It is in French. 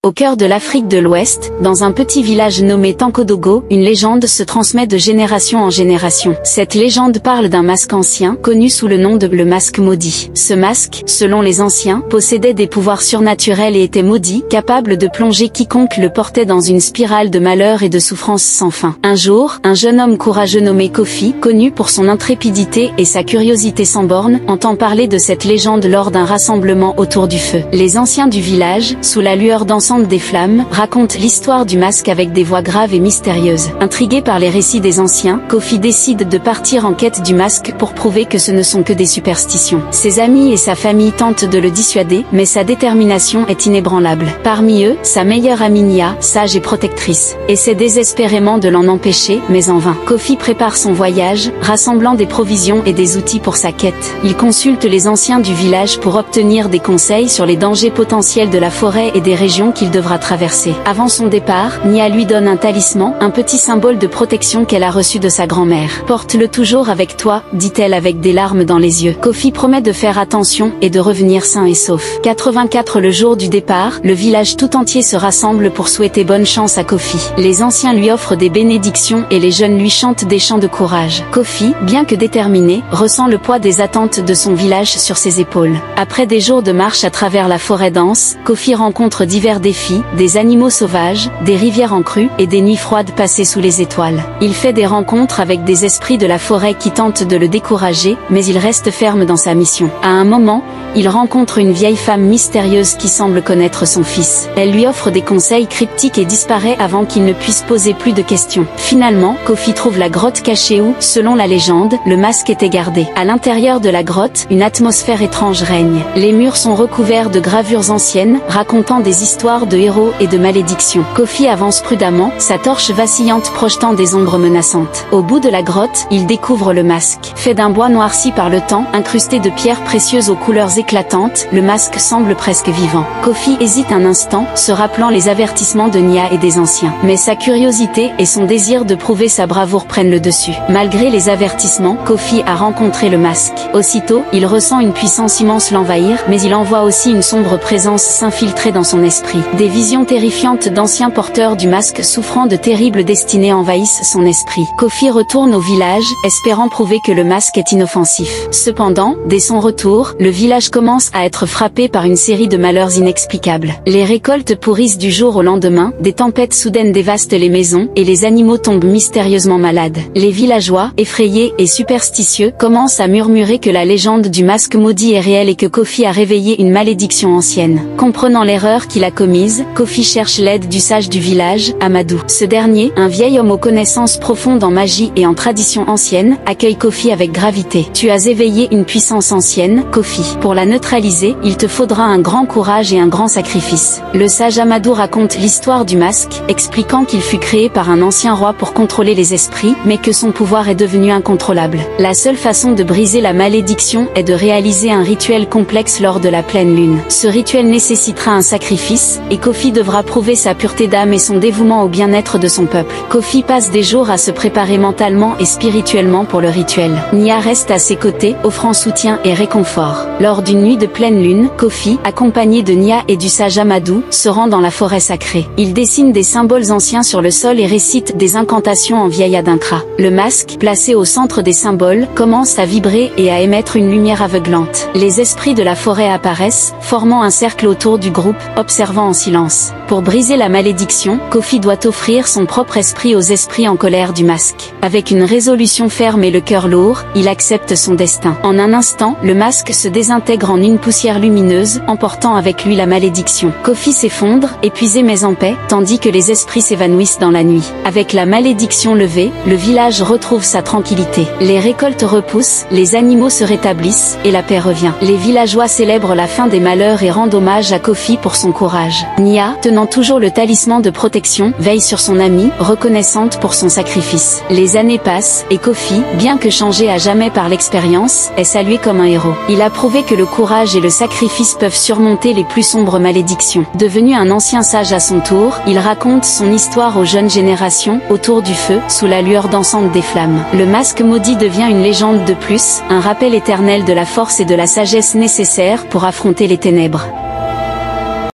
Au cœur de l'Afrique de l'Ouest, dans un petit village nommé Tankodogo, une légende se transmet de génération en génération. Cette légende parle d'un masque ancien, connu sous le nom de le masque maudit. Ce masque, selon les anciens, possédait des pouvoirs surnaturels et était maudit, capable de plonger quiconque le portait dans une spirale de malheur et de souffrance sans fin. Un jour, un jeune homme courageux nommé Kofi, connu pour son intrépidité et sa curiosité sans borne, entend parler de cette légende lors d'un rassemblement autour du feu. Les anciens du village, sous la lueur dansante des flammes, raconte l'histoire du masque avec des voix graves et mystérieuses. Intrigué par les récits des anciens, Kofi décide de partir en quête du masque pour prouver que ce ne sont que des superstitions. Ses amis et sa famille tentent de le dissuader, mais sa détermination est inébranlable. Parmi eux, sa meilleure amie Nia, sage et protectrice, essaie désespérément de l'en empêcher, mais en vain. Kofi prépare son voyage, rassemblant des provisions et des outils pour sa quête. Il consulte les anciens du village pour obtenir des conseils sur les dangers potentiels de la forêt et des régions qu'il devra traverser. Avant son départ, Nia lui donne un talisman, un petit symbole de protection qu'elle a reçu de sa grand-mère. Porte-le toujours avec toi, dit-elle avec des larmes dans les yeux. Kofi promet de faire attention et de revenir sain et sauf. 84 le jour du départ, le village tout entier se rassemble pour souhaiter bonne chance à Kofi. Les anciens lui offrent des bénédictions et les jeunes lui chantent des chants de courage. Kofi, bien que déterminé, ressent le poids des attentes de son village sur ses épaules. Après des jours de marche à travers la forêt dense, Kofi rencontre divers défis, des animaux sauvages, des rivières en crue, et des nuits froides passées sous les étoiles. Il fait des rencontres avec des esprits de la forêt qui tentent de le décourager, mais il reste ferme dans sa mission. À un moment, il rencontre une vieille femme mystérieuse qui semble connaître son fils. Elle lui offre des conseils cryptiques et disparaît avant qu'il ne puisse poser plus de questions. Finalement, Kofi trouve la grotte cachée où, selon la légende, le masque était gardé. À l'intérieur de la grotte, une atmosphère étrange règne. Les murs sont recouverts de gravures anciennes, racontant des histoires de héros et de malédictions. Kofi avance prudemment, sa torche vacillante projetant des ombres menaçantes. Au bout de la grotte, il découvre le masque. Fait d'un bois noirci par le temps, incrusté de pierres précieuses aux couleurs éclatantes, le masque semble presque vivant. Kofi hésite un instant, se rappelant les avertissements de Nia et des anciens. Mais sa curiosité et son désir de prouver sa bravoure prennent le dessus. Malgré les avertissements, Kofi a rencontré le masque. Aussitôt, il ressent une puissance immense l'envahir, mais il en voit aussi une sombre présence s'infiltrer dans son esprit. Des visions terrifiantes d'anciens porteurs du masque souffrant de terribles destinées envahissent son esprit. Kofi retourne au village, espérant prouver que le masque est inoffensif. Cependant, dès son retour, le village commence à être frappé par une série de malheurs inexplicables. Les récoltes pourrissent du jour au lendemain, des tempêtes soudaines dévastent les maisons, et les animaux tombent mystérieusement malades. Les villageois, effrayés et superstitieux, commencent à murmurer que la légende du masque maudit est réelle et que Kofi a réveillé une malédiction ancienne. Comprenant l'erreur qu'il a commise, Kofi cherche l'aide du sage du village, Amadou. Ce dernier, un vieil homme aux connaissances profondes en magie et en traditions anciennes, accueille Kofi avec gravité. Tu as éveillé une puissance ancienne, Kofi. Pour la neutraliser, il te faudra un grand courage et un grand sacrifice. Le sage Amadou raconte l'histoire du masque, expliquant qu'il fut créé par un ancien roi pour contrôler les esprits, mais que son pouvoir est devenu incontrôlable. La seule façon de briser la malédiction est de réaliser un rituel complexe lors de la pleine lune. Ce rituel nécessitera un sacrifice, et Kofi devra prouver sa pureté d'âme et son dévouement au bien-être de son peuple. Kofi passe des jours à se préparer mentalement et spirituellement pour le rituel. Nia reste à ses côtés, offrant soutien et réconfort. Lors d'une nuit de pleine lune, Kofi, accompagné de Nia et du sage Amadou, se rend dans la forêt sacrée. Il dessine des symboles anciens sur le sol et récite des incantations en vieil adinkra. Le masque, placé au centre des symboles, commence à vibrer et à émettre une lumière aveuglante. Les esprits de la forêt apparaissent, formant un cercle autour du groupe, observant en silence. Pour briser la malédiction, Kofi doit offrir son propre esprit aux esprits en colère du masque. Avec une résolution ferme et le cœur lourd, il accepte son destin. En un instant, le masque se désintègre en une poussière lumineuse, emportant avec lui la malédiction. Kofi s'effondre, épuisé mais en paix, tandis que les esprits s'évanouissent dans la nuit. Avec la malédiction levée, le village retrouve sa tranquillité. Les récoltes repoussent, les animaux se rétablissent, et la paix revient. Les villageois célèbrent la fin des malheurs et rendent hommage à Kofi pour son courage. Nia, tenant toujours le talisman de protection, veille sur son ami, reconnaissante pour son sacrifice. Les années passent, et Kofi, bien que changé à jamais par l'expérience, est salué comme un héros. Il a prouvé que le courage et le sacrifice peuvent surmonter les plus sombres malédictions. Devenu un ancien sage à son tour, il raconte son histoire aux jeunes générations, autour du feu, sous la lueur dansante des flammes. Le masque maudit devient une légende de plus, un rappel éternel de la force et de la sagesse nécessaires pour affronter les ténèbres.